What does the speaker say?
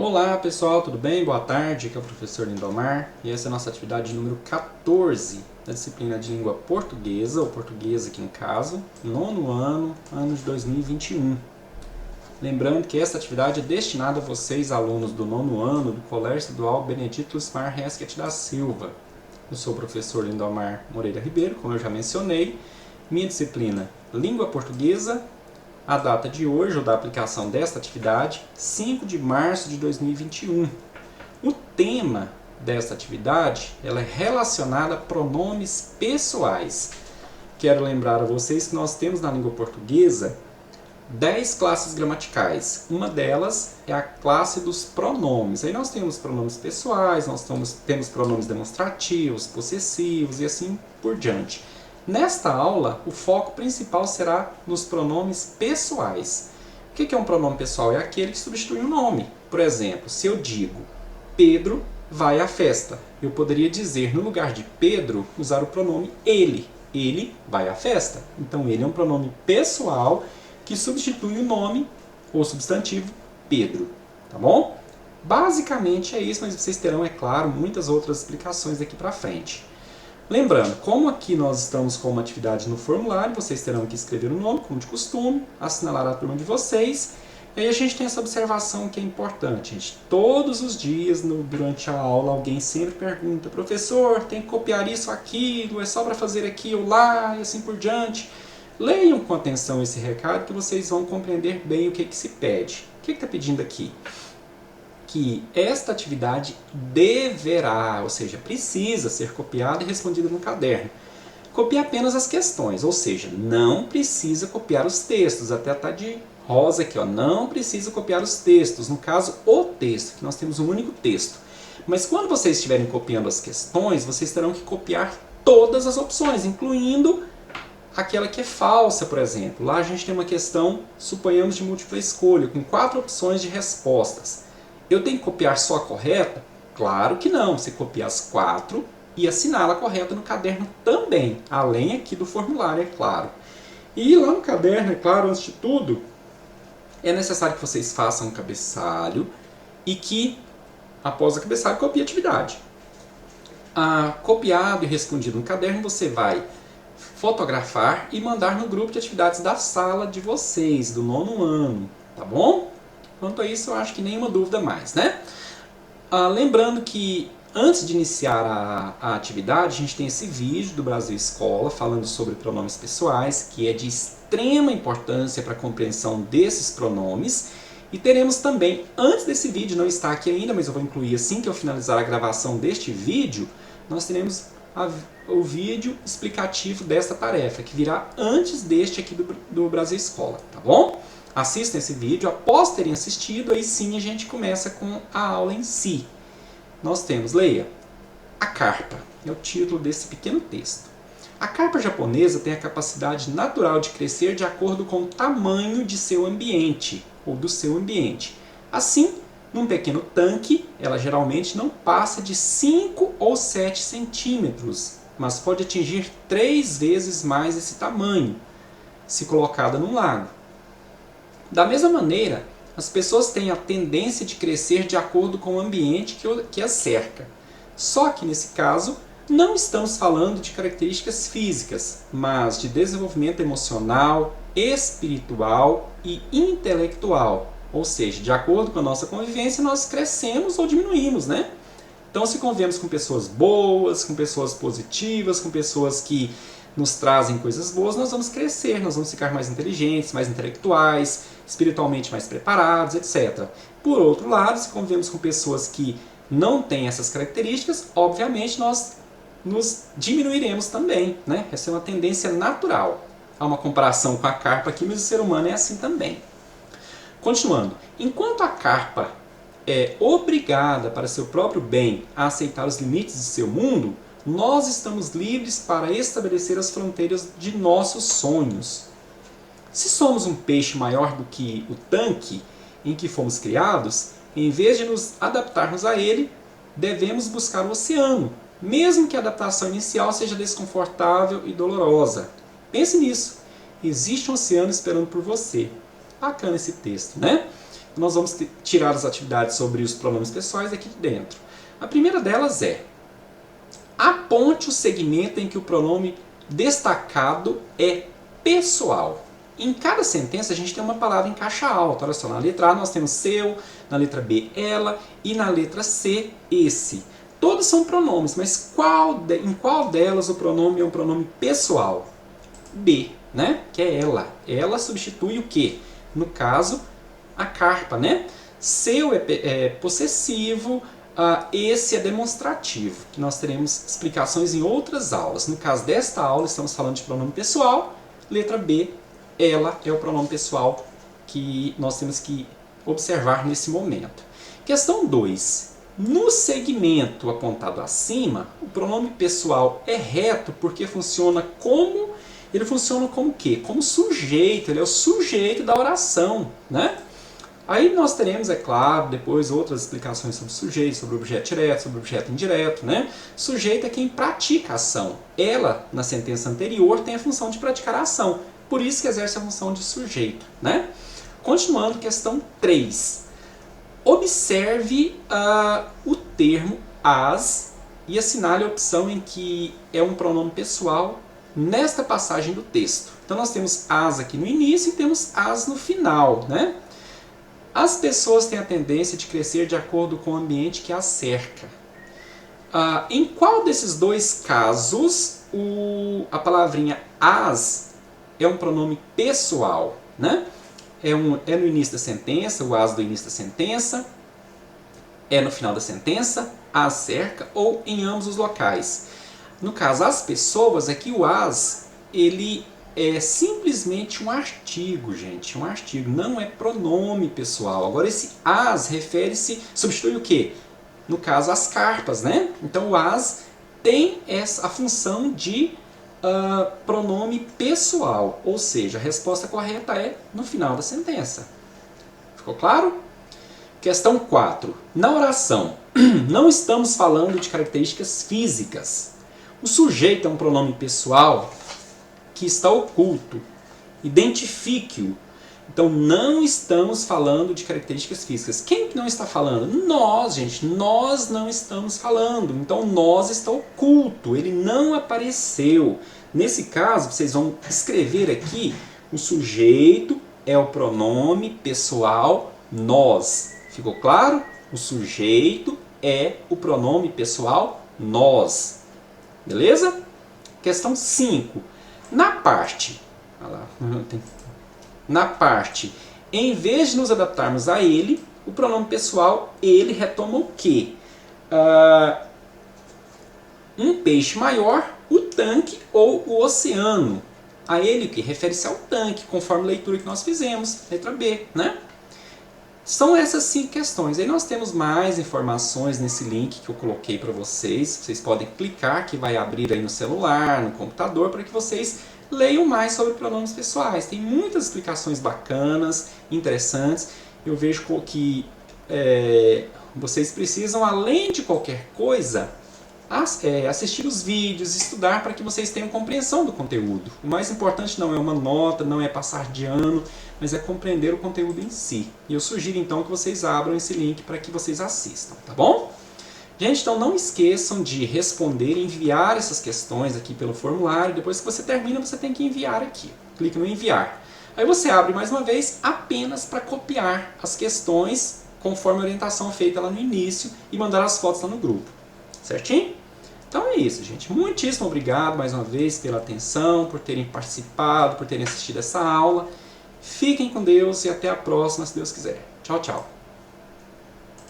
Olá pessoal, tudo bem? Boa tarde, aqui é o professor Lindomar e essa é a nossa atividade número 14 da disciplina de língua portuguesa, ou portuguesa aqui no caso, nono ano de 2021. Lembrando que essa atividade é destinada a vocês, alunos do nono ano do Colégio Estadual Benedito Lusmar Resquet da Silva. Eu sou o professor Lindomar Moreira Ribeiro, como eu já mencionei, minha disciplina língua portuguesa. A data de hoje, ou da aplicação desta atividade, 5 de março de 2021. O tema desta atividade ela é relacionada a pronomes pessoais. Quero lembrar a vocês que nós temos na língua portuguesa 10 classes gramaticais. Uma delas é a classe dos pronomes. Aí nós temos pronomes pessoais, nós temos pronomes demonstrativos, possessivos e assim por diante. Nesta aula, o foco principal será nos pronomes pessoais. O que é um pronome pessoal? É aquele que substitui um nome. Por exemplo, se eu digo Pedro vai à festa, eu poderia dizer, no lugar de Pedro, usar o pronome ele. Ele vai à festa. Então, ele é um pronome pessoal que substitui o nome ou substantivo Pedro. Tá bom? Basicamente é isso, mas vocês terão, é claro, muitas outras explicações daqui para frente. Lembrando, como aqui nós estamos com uma atividade no formulário, vocês terão que escrever o nome, como de costume, assinalar a turma de vocês. E aí a gente tem essa observação que é importante. Gente. Todos os dias, durante a aula, alguém sempre pergunta: professor, tem que copiar isso, aquilo, é só para fazer aqui ou lá, e assim por diante. Leiam com atenção esse recado que vocês vão compreender bem o que se pede. O que está pedindo aqui? Que esta atividade deverá, ou seja, precisa ser copiada e respondida no caderno. Copie apenas as questões, ou seja, não precisa copiar os textos. Até está de rosa aqui, ó, não precisa copiar os textos. No caso, o texto, que nós temos um único texto. Mas quando vocês estiverem copiando as questões, vocês terão que copiar todas as opções, incluindo aquela que é falsa, por exemplo. Lá a gente tem uma questão, suponhamos, de múltipla escolha, com 4 opções de respostas. Eu tenho que copiar só a correta? Claro que não. Você copia as 4 e assinala a correta no caderno também, além aqui do formulário, é claro. E lá no caderno, é claro, antes de tudo, é necessário que vocês façam um cabeçalho e que, após o cabeçalho, copie a atividade. Copiado e respondido no caderno, você vai fotografar e mandar no grupo de atividades da sala de vocês, do nono ano, tá bom? Quanto a isso, eu acho que nenhuma dúvida mais, né? Lembrando que antes de iniciar a atividade, a gente tem esse vídeo do Brasil Escola falando sobre pronomes pessoais, que é de extrema importância para a compreensão desses pronomes. E teremos também, antes desse vídeo, não está aqui ainda, mas eu vou incluir assim que eu finalizar a gravação deste vídeo, nós teremos o vídeo explicativo desta tarefa, que virá antes deste aqui do Brasil Escola, tá bom? Assistam esse vídeo, após terem assistido, aí sim a gente começa com a aula em si. Nós temos, leia, a carpa, é o título desse pequeno texto. A carpa japonesa tem a capacidade natural de crescer de acordo com o tamanho de seu ambiente, ou do seu ambiente. Assim, num pequeno tanque, ela geralmente não passa de 5 ou 7 centímetros, mas pode atingir 3 vezes mais esse tamanho, se colocada num lago. Da mesma maneira, as pessoas têm a tendência de crescer de acordo com o ambiente que as cerca. Só que, nesse caso, não estamos falando de características físicas, mas de desenvolvimento emocional, espiritual e intelectual. Ou seja, de acordo com a nossa convivência, nós crescemos ou diminuímos, né? Então, se convivemos com pessoas boas, com pessoas positivas, com pessoas que nos trazem coisas boas, nós vamos crescer, nós vamos ficar mais inteligentes, mais intelectuais, espiritualmente mais preparados, etc. Por outro lado, se convivemos com pessoas que não têm essas características, obviamente nós nos diminuiremos também, né? Essa é uma tendência natural. Há uma comparação com a carpa aqui, mas o ser humano é assim também. Continuando, enquanto a carpa é obrigada para seu próprio bem a aceitar os limites de seu mundo, nós estamos livres para estabelecer as fronteiras de nossos sonhos. Se somos um peixe maior do que o tanque em que fomos criados, em vez de nos adaptarmos a ele, devemos buscar o oceano, mesmo que a adaptação inicial seja desconfortável e dolorosa. Pense nisso. Existe um oceano esperando por você. Bacana esse texto, né? Nós vamos tirar as atividades sobre os pronomes pessoais aqui de dentro. A primeira delas é: aponte o segmento em que o pronome destacado é pessoal. Em cada sentença a gente tem uma palavra em caixa alta. Olha só, na letra A nós temos seu, na letra B ela e na letra C esse. Todos são pronomes, mas em qual delas o pronome é um pronome pessoal? B, né? Que é ela. Ela substitui o quê? No caso, a carpa, né? Seu é possessivo, esse é demonstrativo, que nós teremos explicações em outras aulas. No caso desta aula, estamos falando de pronome pessoal. Letra B, ela é o pronome pessoal que nós temos que observar nesse momento. Questão 2. No segmento apontado acima, o pronome pessoal é reto porque funciona como... Ele funciona como o quê? Como sujeito, ele é o sujeito da oração, né? Aí nós teremos, é claro, depois outras explicações sobre sujeito, sobre objeto direto, sobre objeto indireto, né? Sujeito é quem pratica a ação. Ela, na sentença anterior, tem a função de praticar a ação. Por isso que exerce a função de sujeito, né? Continuando, questão 3. Observe o termo as e assinale a opção em que é um pronome pessoal nesta passagem do texto. Então nós temos as aqui no início e temos as no final, né? As pessoas têm a tendência de crescer de acordo com o ambiente que as cerca. Em qual desses dois casos a palavrinha as é um pronome pessoal, né? É no início da sentença, o as do início da sentença, é no final da sentença, as cerca, ou em ambos os locais. No caso, as pessoas, aqui o as, ele é simplesmente um artigo, gente, um artigo, não é pronome pessoal. Agora esse as substitui o quê? No caso, as carpas, né? Então o as tem a função de pronome pessoal, ou seja, a resposta correta é no final da sentença. Ficou claro? Questão 4. Na oração, não estamos falando de características físicas. O sujeito é um pronome pessoal que está oculto. Identifique-o. Então, não estamos falando de características físicas. Quem que não está falando? Nós, gente. Nós não estamos falando. Então, nós está oculto. Ele não apareceu. Nesse caso, vocês vão escrever aqui, o sujeito é o pronome pessoal nós. Ficou claro? O sujeito é o pronome pessoal nós. Beleza? Questão 5. Na parte, em vez de nos adaptarmos a ele, o pronome pessoal, ele retoma o quê? Um peixe maior, o tanque ou o oceano. A ele o que? Refere-se ao tanque, conforme a leitura que nós fizemos, letra B, né? São essas 5 questões. Aí nós temos mais informações nesse link que eu coloquei para vocês. Vocês podem clicar que vai abrir aí no celular, no computador, para que vocês leiam mais sobre pronomes pessoais. Tem muitas explicações bacanas, interessantes. Eu vejo que vocês precisam, além de qualquer coisa, assistir os vídeos, estudar para que vocês tenham compreensão do conteúdo. O mais importante não é uma nota, não é passar de ano, mas é compreender o conteúdo em si. E eu sugiro então que vocês abram esse link para que vocês assistam, tá bom? Gente, então não esqueçam de responder e enviar essas questões aqui pelo formulário. Depois que você termina, você tem que enviar aqui. Clique no enviar. Aí você abre mais uma vez apenas para copiar as questões conforme a orientação feita lá no início e mandar as fotos lá no grupo. Certinho? Então é isso, gente. Muitíssimo obrigado mais uma vez pela atenção, por terem participado, por terem assistido essa aula. Fiquem com Deus e até a próxima, se Deus quiser. Tchau, tchau.